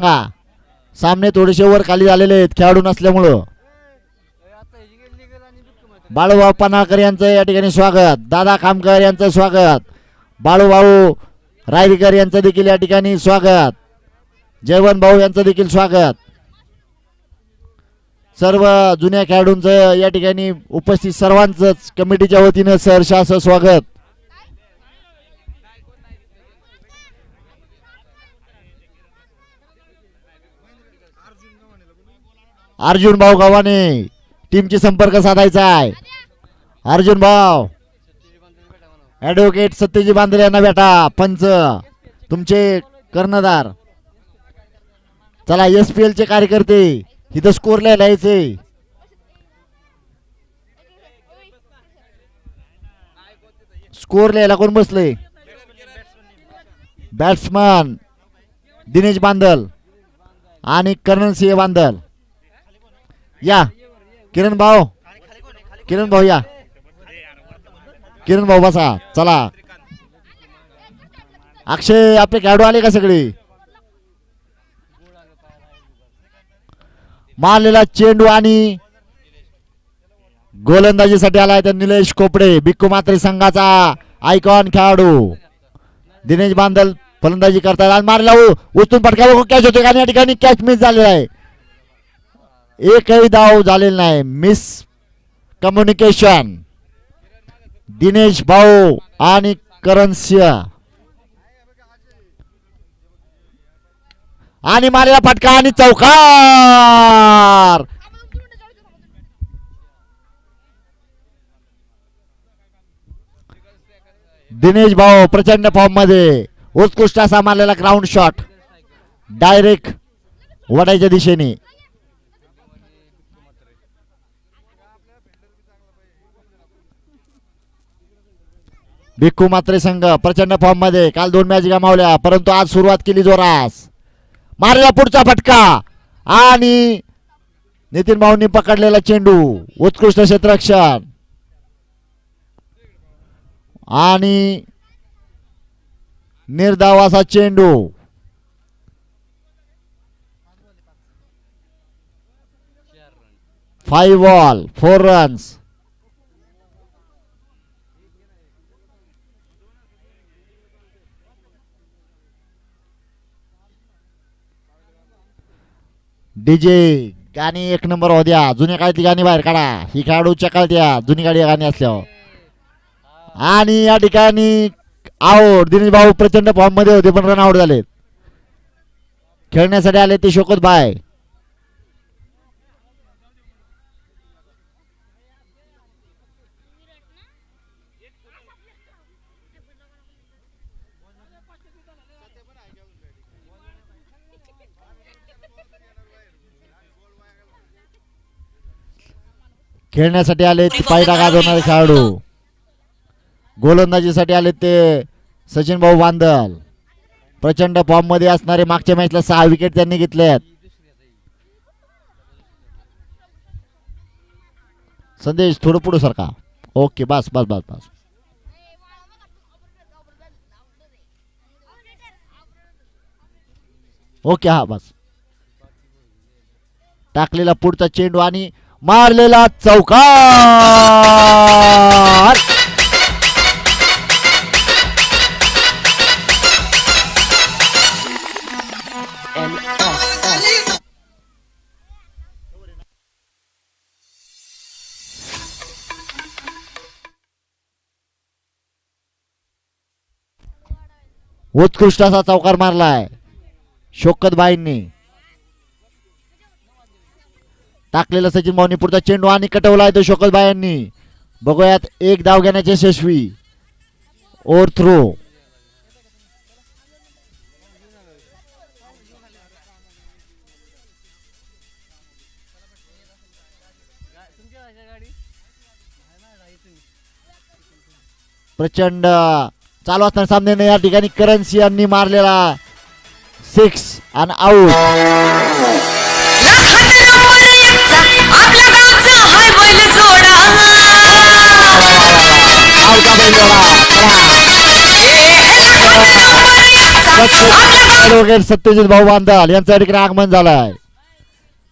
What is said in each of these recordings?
हा सामने थोडेसे वर खाली झालेले आहेत खेळाडू नसल्यामुळं. बाळूभाऊ पन्हाळकर यांचं या ठिकाणी स्वागत. दादा खामकर यांचं स्वागत. बाळूभाऊ रायरीकर यांचं देखील या ठिकाणी स्वागत. जयवंत भाऊ यांचं देखील स्वागत. सर्व जुन्या खेळाडूंचं या ठिकाणी उपस्थित सर्वांचंच कमिटीच्या वतीनं सहर्ष असं स्वागत. अर्जुन भाऊ गव्हाणे टीमची संपर्क साधायचा आहे. अर्जुन भाऊ ऍडव्होकेट सत्यजी बांधले यांना भेटा. पंच तुमचे कर्णधार. चला SPL चे कार्यकर्ते इथं स्कोर लिहायचे. स्कोर लिहायला कोण बसले? बॅट्समन दिनेश बांदल आणि कर्नल सिंह बांदल. या किरण भाऊ या. किरण भाऊ बसा. चला अक्षय आपले खेळाडू आले का सगळे? मारलेला चेंडू आणि गोलंदाजीसाठी आलाय तर निलेश कोपडे बिक्कू मात्रे संघाचा आयकॉन खेळाडू. दिनेश बांदल फलंदाजी करतात आणि मारला उचलून पटकावर कॅच होते आणि या ठिकाणी कॅच मिस झालेला आहे. एकही धाव झालेला नाही. Miss communication. दिनेश भाऊ आणि करण सिंह आणि मारलेला फटका आणि चौकार. दिनेश भाऊ प्रचंड फॉर्म मध्ये. उत्कृष्ट असा मारलेला ग्राउंड शॉट डायरेक्ट वडायच्या दिशेने. भिक्खू मात्रे संघ प्रचंड फॉर्म मध्ये. काल 2 मॅच गमावल्या परंतु आज सुरुवात केली जोरास. मारला पुढचा फटका आणि नितीन भाऊंनी पकडलेला चेंडू. उत्कृष्ट क्षेत्ररक्षण आणि निर्धाव असा चेंडू. Five ball 4 runs. डीजे गाणी 1 नंबर हो द्या. जुन्या काळातली गाणी बाहेर काढा. ही खेळाडूच्या काळात जुनी गाणी असल्यावर. आणि या ठिकाणी आउट. दिनेश भाऊ प्रचंड फॉर्म मध्ये होते पण रन आउट झाले. खेळण्यासाठी आले ते शोकत बाय. खेळण्यासाठी आले ते पायटा गाजवणारे खेळाडू. गोलंदाजीसाठी आले ते सचिन भाऊ बांदल. प्रचंड फॉर्म मध्ये असणारे. मागच्या मॅचला 6 विकेट त्यांनी घेतल्यात. संदेश थोडं पुढे सरका. ओके बस बस बस बस. ओके हा बस. टाकलेला पुढचा चेंडू आणि मारलेला चौकार. उत्कृष्ट असा चौकार मारलाय शोकत बाईंनी. टाकलेला सचिन भाऊनी पुढचा चेंडू आणि कटवलाय तो शोकत बाईंनी. बघूयात एक धाव घेण्याचे यशस्वी. Over throw. प्रचंड चालू असताना सामने या ठिकाणी करण सिंह यांनी मारलेला 6 आणि आउट. ऍडव्होकेट सत्यजित भाऊ बांदल यांचं या ठिकाणी आगमन झालंय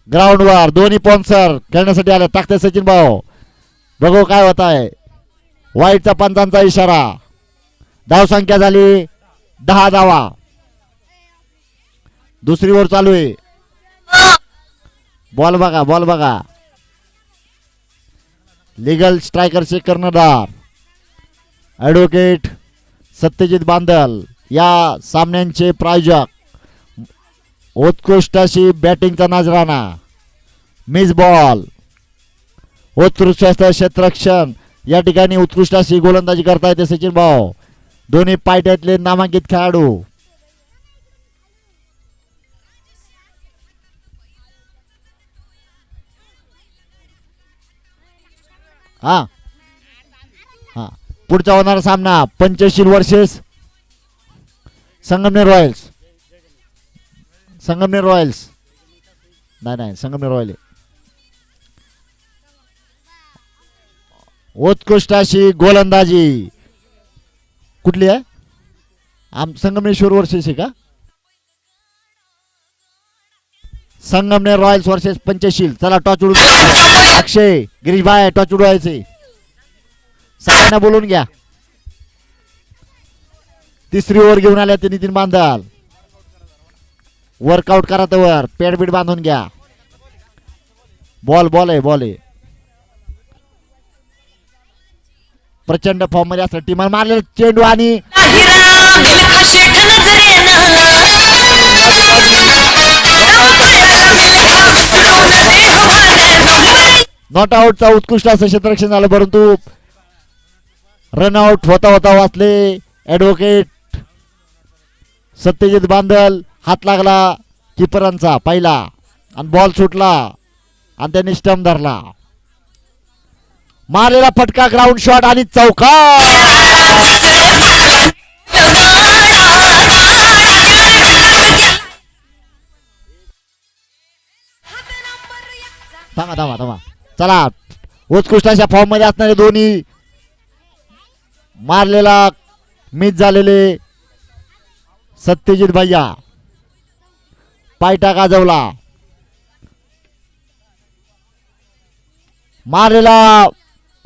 ग्राउंडवर. दोन्ही स्पॉन्सर खेळण्यासाठी आले. टाकते सचिन भाऊ. बघू काय होत आहे. वाईटचा पंचांचा इशारा. धावसंख्या झाली 10 धावा. दुसरी ओव्हर चालू आहे. बॉल बघा बॉल बघा. लीगल स्ट्रायकरचे कर्णधार ऍडव्होकेट सत्यजित बांदल. या सामन्यांचे प्रायोजक. उत्कृष्ट अशी बॅटिंगचा नजराणा. Miss ball. उत्कृष्ट क्षेत्ररक्षण. या ठिकाणी उत्कृष्ट अशी गोलंदाजी करता येते सचिन भाऊ. दोन्ही पायट्यातले नामांकित खेळाडू. हा हा पुढचा होणारा सामना Panchsheel versus Sangamner Royals. Sangamner Royals नाही संगमनेर रॉयल. उत्कृष्ट अशी गोलंदाजी कुठली आहे. संगमनेश्वर वर्सेस आहे का. Sangamner Royals versus Panchsheel. चला टॉच उडून अक्षय गिरीश भाई टॉच उडवायचे. सगळ्यांना बोलून घ्या. तिसरी ओव्हर घेऊन आल्या ते नितीन बांदल. वर्कआउट करा तर पॅडबीट बांधून घ्या. बॉल आहे. प्रचंड फॉर्म मध्ये असतात टीम. मारलेला चेंडू आणि नॉट आउटचा उत्कृष्ट असं क्षेत्ररक्षण झालं. परंतु रनआउट होता वाचले ऍडव्होकेट सत्यजित बांदल. हात लागला किपरांचा पहिला आणि बॉल सुटला आणि त्यांनी स्टंप धरला. मारलेला फटका ग्राउंड शॉट आणि चौका. थांबा. चला उत्कृष्ट अशा फॉर्म मध्ये असणारे दोन्ही. मारलेला मिस झालेले सत्यजित भैया. पायटा गाजवला. मारलेला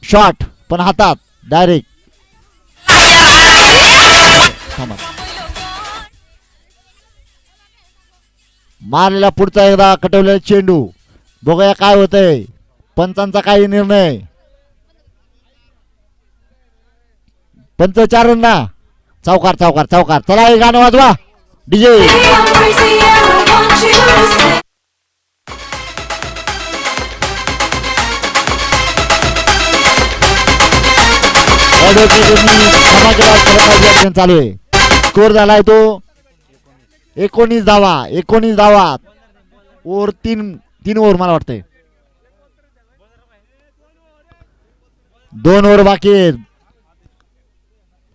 शॉट पण हातात डायरेक्ट. मारलेला पुढचा एकदा कटवलेला चेंडू. बघूया काय होतंय. पंचांचा काही निर्णय. पंच 4 रन ना. चौकार. चला हे गाणं वाजवा डीजे. चालू आहे. स्कोर झालाय तो 19 धावा. ओव्हर 3 ओव्हर मला वाटतंय. 2 ओव्हर बाकी आहेत.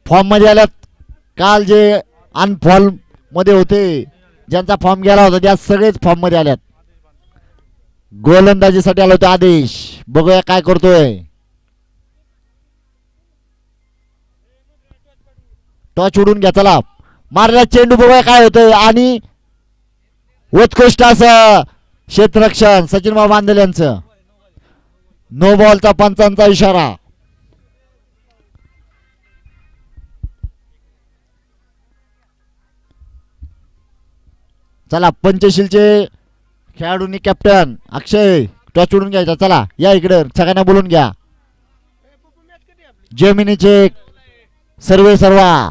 फॉर्म मध्ये आल्यात. काल जे अनफॉर्म मध्ये होते ज्यांचा फॉर्म गेला होता त्या सगळेच फॉर्म मध्ये आल्यात. गोलंदाजीसाठी आला होता आदेश. बघूया काय करतोय. टॉच उडून घ्या. चला मारलेला चेंडू बघूया काय होतंय. आणि उत्कृष्ट असं क्षेत्ररक्षण सचिन भाऊ बांदल यांचं. नो बॉलचा पंचांचा इशारा. चला पंचशीलचे खेळाडूंनी कॅप्टन अक्षय टॉच उडून घ्यायचा. चला या इकडे सगळ्यांना बोलून घ्या. जमिनीचे सर्वा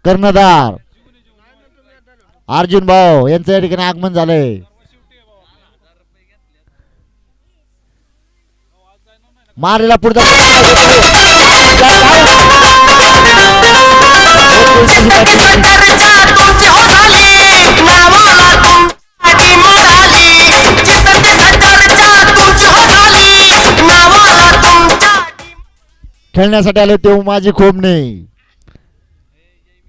कर्णधार अर्जुन भाऊ यांचं या ठिकाणी आगमन झालंय. मारलेला पुढचा खेळण्यासाठी आले ते माझी खोबणे.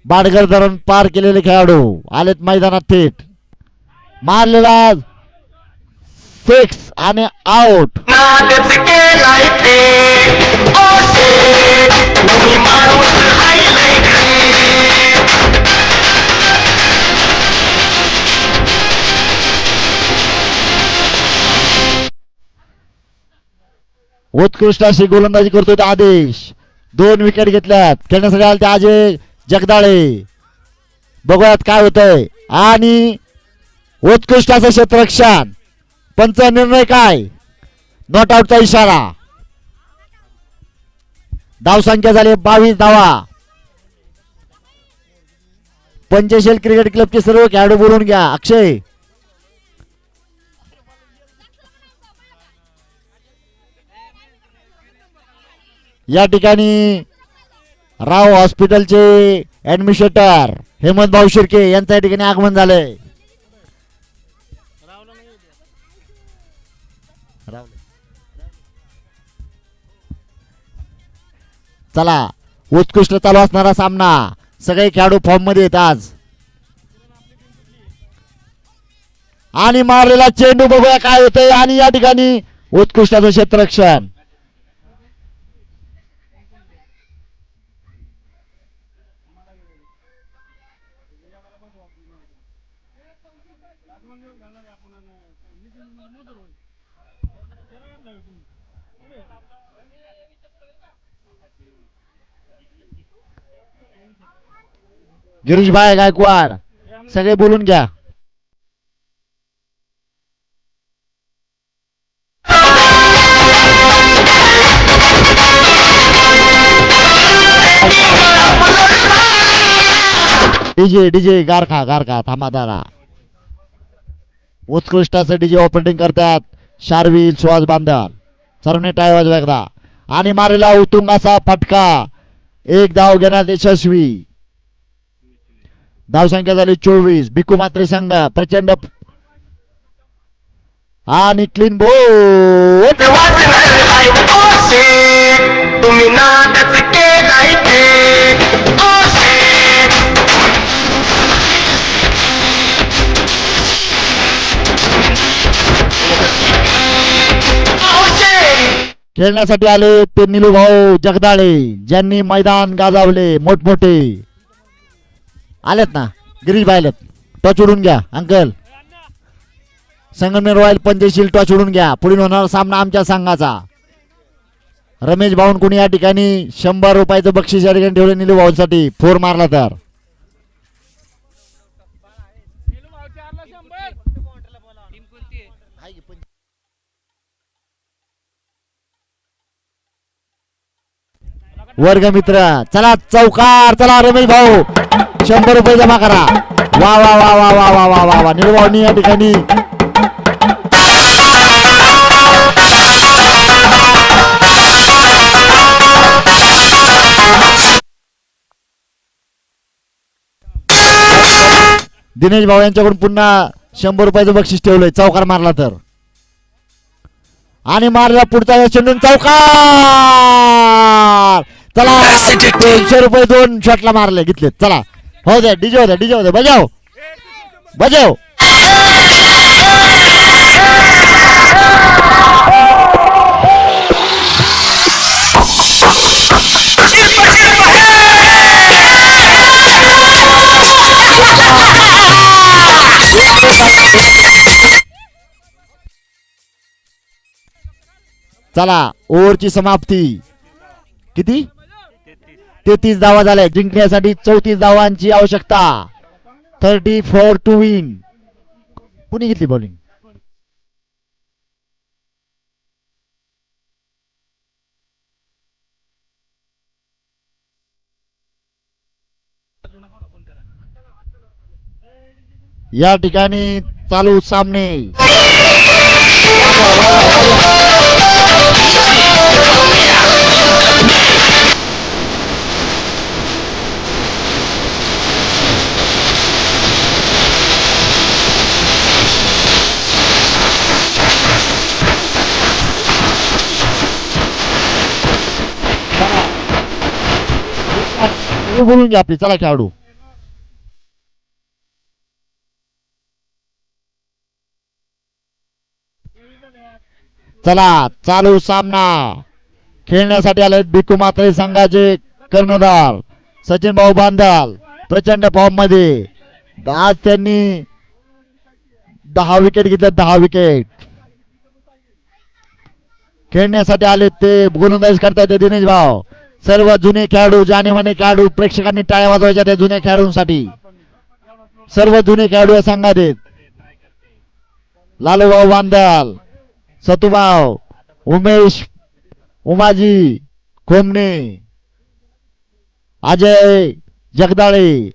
बाडगर धरण पार केलेले खेळाडू आलेत मैदानात थेट. मारलेला 6 आणि आउट. उत्कृष्ट अशी गोलंदाजी करतोय तो आदेश. 2 विकेट घेतल्यात. खेळण्यासाठी आले ते अजय जगदाळे. बघूयात काय होतंय. आणि उत्कृष्ट असं क्षेत्ररक्षण. पंच निर्णय काय. नॉट आउटचा इशारा. धावसंख्या झाली 22 धावा. पंचशील क्रिकेट क्लबचे सर्व खेळाडू बोलून घ्या. अक्षय या ठिकाणी राव हॉस्पिटलचे ऍडमिनिस्ट्रेटर हेमंत भाऊ शिर्के यांचं या ठिकाणी आगमन झालंय. चला उत्कृष्ट चालू असणारा सामना. सगळे खेळाडू फॉर्म मध्ये आहेत आज. आणि मारलेला चेंडू बघूया काय होतंय. आणि या ठिकाणी उत्कृष्ट क्षेत्ररक्षण. गिरीश भाई गायकवाड सगळे बोलून घ्या. डीजे डीजे गारखा गारखा थांबा दादा. उत्कृष्ट असं डीजे ऑपरेटिंग करतात शारविल सुहास बांधल. सर्वने टाळ्या वाजवा एकदा. आणि मारेला उत्तुंग असा फटका. 1 धाव घेण्यात यशस्वी. धावसंख्या झाली 24. भिक्खू मात्रे संघ प्रचंड आणि क्लीन बोल. खेळण्यासाठी आले ते निलूभाऊ जगदाळे ज्यांनी मैदान गाजावले मोठमोठे. आलेत ना गिरीश भाई आलेत. टॉच उडून घ्या अंकल. संगमनेर रॉयल पंचशील टॉच उडून घ्या. पुढील होणारा सामना आमच्या संघाचा. रमेश भाऊन कोणी या ठिकाणी 100 रुपयाचं बक्षीस या ठिकाणी ठेवलं निलू भाऊंसाठी. 4 मारला तर वर्ग मित्र. चला चौकार. चला रमेश भाऊ 100 रुपये जमा करा. वा वा वा वा वा वा वा वा वा. निलू भाऊनी या ठिकाणी दिनेश भाऊ यांच्याकडून पुन्हा 100 रुपयाचं बक्षीस ठेवलंय चौकार मारला तर. आणि मारला पुढचा चेंडू चौकार. चला 200 रुपये 2 शॉटला मारले घेतले. चला हो द्या डीजे होत्या डीजे होत्या बजाव बजाव. चला ओव्हरची समाप्ती. किती 33 धावा झाल्या. जिंकण्यासाठी 34 धावांची आवश्यकता. 34 टू विन. कुणी घेतली बॉलिंग. या ठिकाणी चालू सामने. बोलून घ्या आपली. चला खेळाडू. चला चालू सामना. खेळण्यासाठी आले भिक्खू मात्रे संघाचे कर्णधार सचिन भाऊ बांधल प्रचंड फॉर्म मध्ये. आज त्यांनी 10 विकेट घेतल्या. 10 विकेट. खेळण्यासाठी आले ते गोलंदाजी करतायत दिनेश भाऊ. सर्व जुने खेळाडू जाणीमाने खेळाडू प्रेक्षकांनी टाळ्या वाजवायच्या त्या जुन्या खेळाडूंसाठी. सर्व जुने खेळाडू या संघात आहेत. लालूभाऊ बांदल, सतुभाऊ, उमेश, उमाजी खोमणे, अजय जगदाळे,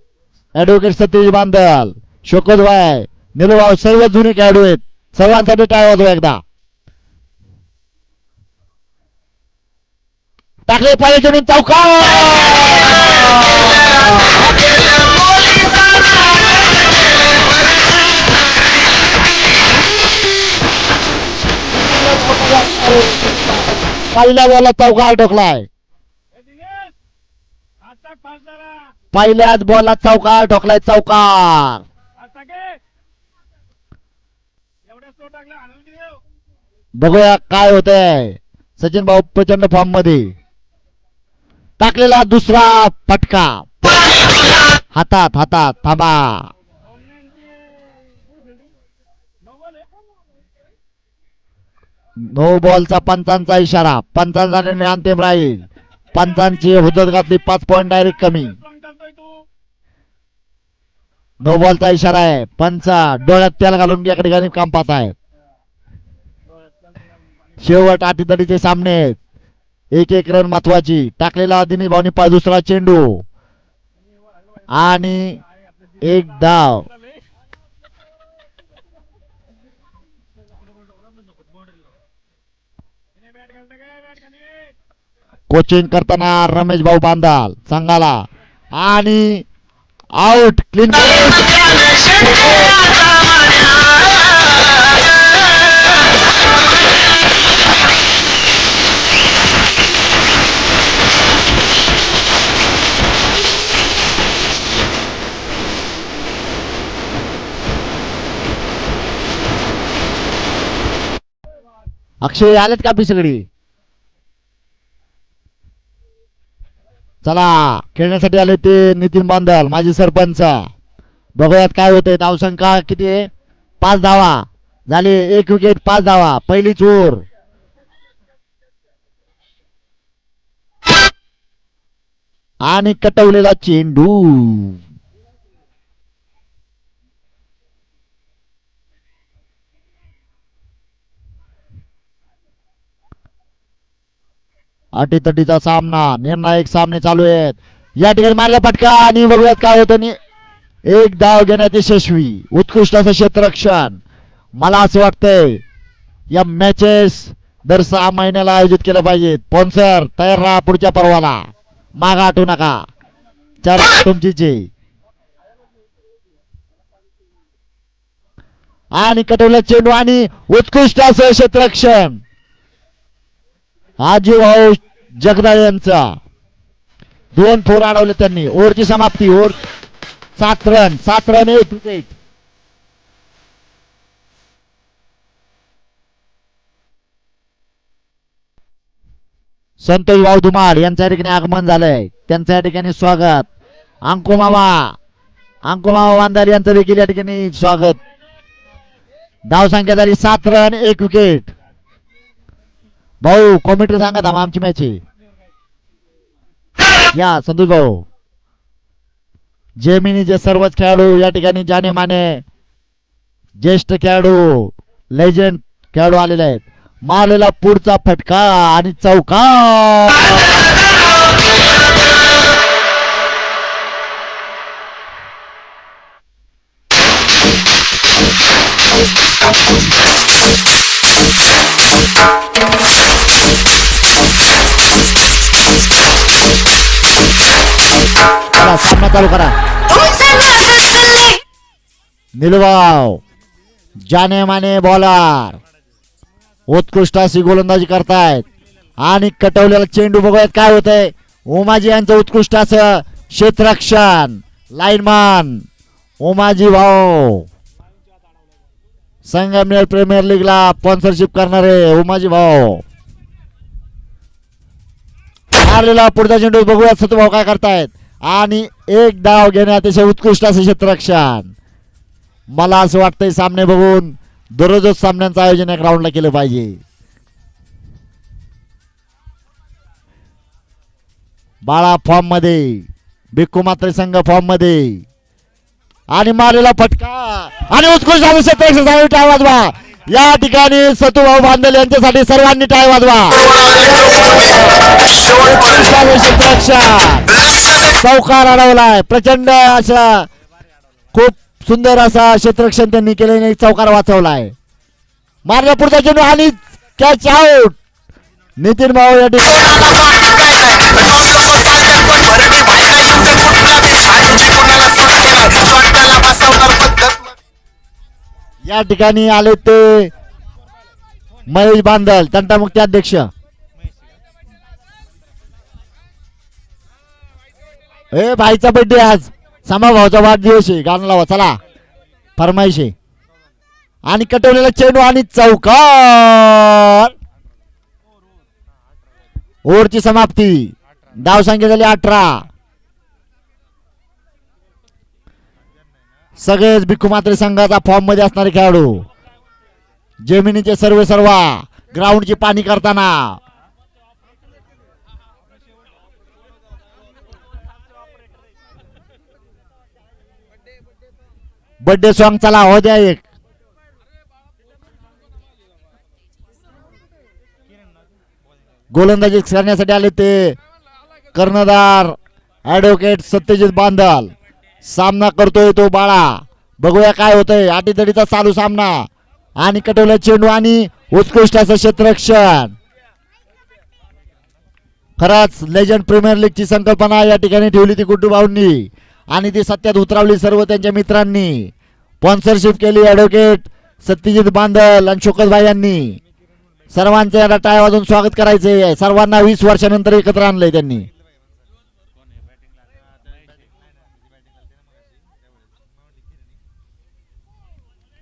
ऍडव्होकेट सतीश बांदल, शोकतभाई, निलूभाऊ सर्व जुने खेळाडू आहेत. सर्वांसाठी टाळ्या वाजवा एकदा. टाकले पाहिजे चढून चौका. पहिल्या बॉलला चौकार ठोकलाय. पहिल्याच बॉलला चौकार ठोकलाय. चौकार. बघूया काय होतंय. सचिन भाऊ प्रचंड फॉर्म मध्ये. टाकलेला दुसरा फटका हातात हातात. थांबा. नो बॉलचा पंचांचा इशारा. पंचांचा निर्णय अंतिम राहील. पंचांची हुजत घातली 5 पॉइंट डायरेक्ट कमी. नो बॉलचा इशारा आहे. पंच डोळ्यात तेल घालून या ठिकाणी काम पाहत आहेत. शेवट अटीतटीचे सामने आहेत. एक एक रन महत्वाची. टाकलेला दिनेश भाऊनी दुसरा चेंडू आणि एक धाव. कोचिंग करताना रमेश भाऊ बांदाल संघाला आणि आउट. क्लीन. अक्षय आलेत का सगळी. चला खेळण्यासाठी आले ते नितीन बांदल माजी सरपंच. बघूयात काय होतंय. धावसंख्या किती आहे. 5 धावा झाले. 1 विकेट 5 धावा. पहिली चूर आणि कटवलेला चेंडू. अटीतटीचा सामना. निर्णायक सामने चालू आहेत. या ठिकाणी मारला फटका आणि बघूयात काय होतं. एक धाव घेण्यात यशस्वी. उत्कृष्ट असं क्षेत्ररक्षण. मला असं वाटतंय या मॅचेस दर 6 महिन्याला आयोजित केलं पाहिजे. स्पॉन्सर तयार राहा पुढच्या पर्वाला. मागा हटू नका. 4 तुमचीचे. आणि कटवला चेंडू आणि उत्कृष्ट असं क्षेत्ररक्षण. आजी भाऊ जगदाळे यांचा 2 फोर अडवले त्यांनी. ओव्हरची समाप्ती. Over 7 run. 7 run 1 wicket. Santosh भाऊ धुमाळ यांच्या या ठिकाणी आगमन झालंय. त्यांच्या या ठिकाणी स्वागत. अंकु मामा बांदार यांचं देखील या ठिकाणी स्वागत. धावसंख्या झाली 7 रन 1 विकेट. भाऊ कॉमेंट्री सांगा थांबा आमची मॅच आहे. या संतोष भाऊ. जेमिनीचे सर्वच खेळाडू या ठिकाणी जाने माने ज्येष्ठ खेळाडू लेजंड खेळाडू आलेले आहेत. मारलेला पुढचा फटका आणि चौका. सामना चालू करा. निलवाव जाने माने बॉलर उत्कृष्ट अशी गोलंदाजी करतायत आणि कटवलेला चेंडू बघूयात काय होतंय. उमाजी यांचं उत्कृष्ट असं क्षेत्ररक्षण. लाईनमॅन उमाजी भाऊ संगमनेर प्रीमियर लीगला स्पॉन्सरशिप करणारे उमाजी भाऊ. मारलेला पुढचा चेंडू बघूयात सतुभाऊ काय करतायत आणि एक धाव घेणे अतिशय उत्कृष्ट असे क्षेत्ररक्षण. मला असं वाटतंय सामने बघून दररोज सामन्यांचं आयोजन एक राऊंडला केलं पाहिजे. बाळा फॉर्म मध्ये, भिक्खू मात्रे संघ फॉर्म मध्ये आणि मारलेला फटका आणि उत्कृष्ट क्षेत्ररक्षण टाळ वाजवा. या ठिकाणी सतुभाऊ बांदल यांच्यासाठी सर्वांनी टाळ वाजवा. क्षेत्ररक्षण चौकार अडवलाय. प्रचंड अशा खूप सुंदर असा क्षेत्ररक्षण त्यांनी केल्याने चौकार वाचवलाय. मारला पुढचा चेंडू आणि कॅच आउट. नितीन भाऊ या ठिकाणी या ठिकाणी आले ते महेश बांदल तंटामुक्ती अध्यक्ष. ए भाईचा बर्थडे आज, समा भाऊचा वाढदिवस आहे. गाणं लावा चला, फरमाईश आहे. आणि कटवलेला चेंडू आणि चौकार. ओव्हरची समाप्ती. धाव संख्या झाली 18. सगळेच भिक्खू मात्रे संघाचा फॉर्म मध्ये असणारे खेळाडू जमिनीचे सर्वा ग्राउंडची पाणी करताना. बर्थडे सॉन्ग चला हो द्या एक. गोलंदाजी करण्यासाठी आले ते कर्णधार ऍडव्होकेट सत्यजित बांदल. सामना करतोय तो बाळा. बघूया काय होतंय. अटीतडीचा चालू सामना आणि कटवला चेंडू आणि उत्कृष्ट असं क्षेत्ररक्षण. खरंच लेजंड प्रीमियर लीगची संकल्पना या ठिकाणी ठेवली ती गुड्डू भाऊंनी आणि ती सत्यात उतरवली सर्व त्यांच्या मित्रांनी. स्पॉन्सरशिप केली ऍडव्होकेट सत्यजित बांदल आणि शोकत भाई यांनी. सर्वांचे आता टाळ्या वाजवून स्वागत करायचे. सर्वांना 20 वर्षानंतर एकत्र आणलंय त्यांनी.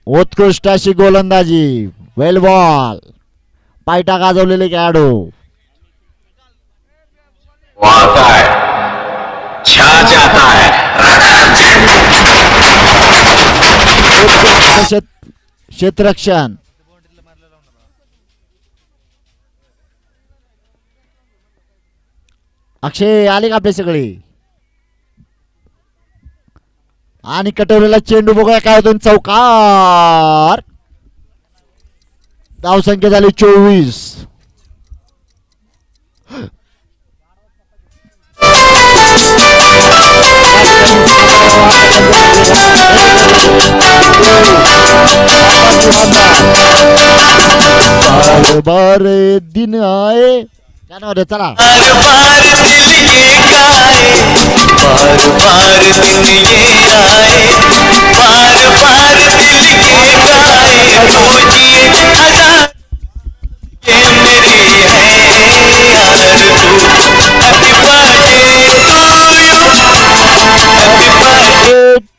उत्कृष्ट अशी गोलंदाजी. वेल बॉल. पायटा गाजवलेले खेळाडू. क्षेत्ररक्षण. अक्षय आले का आपले सगळे. आणि कटवलेला चेंडू बघूया काय होतो. चौकार. धावसंख्या झाली 24. बार बार दिन आए गाणं होते चला.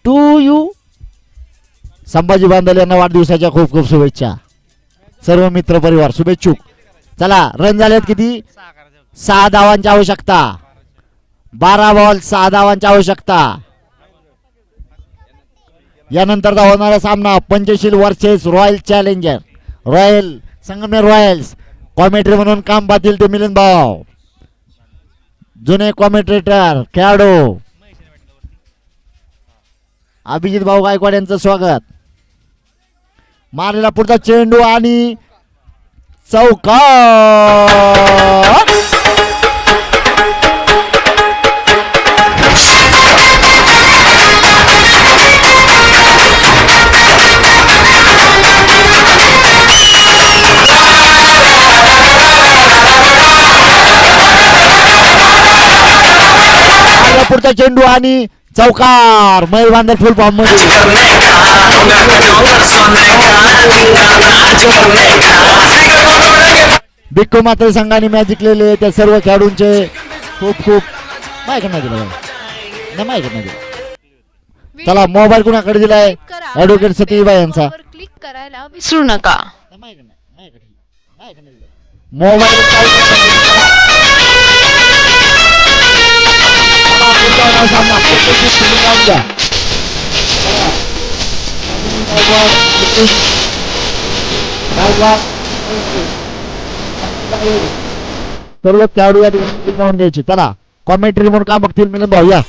To you. संभाजी बांदल यांना वाढदिवसाच्या खूप खूप शुभेच्छा. सर्व मित्र परिवार शुभेच्छुक. चला रन झालेत किती. 6 धावांची आवश्यकता. 12 बॉल 6 धावांची आवश्यकता. यानंतरचा होणारा सामना Panchsheel versus royal challenger. Royal Sangamner Royals. Commentary म्हणून काम पाहतील ते मिलिंद भाऊ. जुने कॉमेंट्रेटर खेळाडू अभिजित भाऊ गायकवाड यांचं स्वागत. मारलेला पुढचा चेंडू आणि चौकार. पुढचा चेंडू आणि चौकार. महेश बांदल फुल फॉर्म मध्ये. भिक्खू मात्रे संघाने मॅच जिंकलेले त्या सर्व खेळाडूंचे खूप खूप माहिती नाही दिलं. चला मोबाईल कुणाकडे दिलाय. ऍडव्होकेट सतीबाई यांचा. क्लिक करायला विसरू नका. मोबाईल सर्व खेळाडू या ठिकाणी द्यायचे. चला कॉमेंट्री म्हणून का बघतील मिलन भाऊ या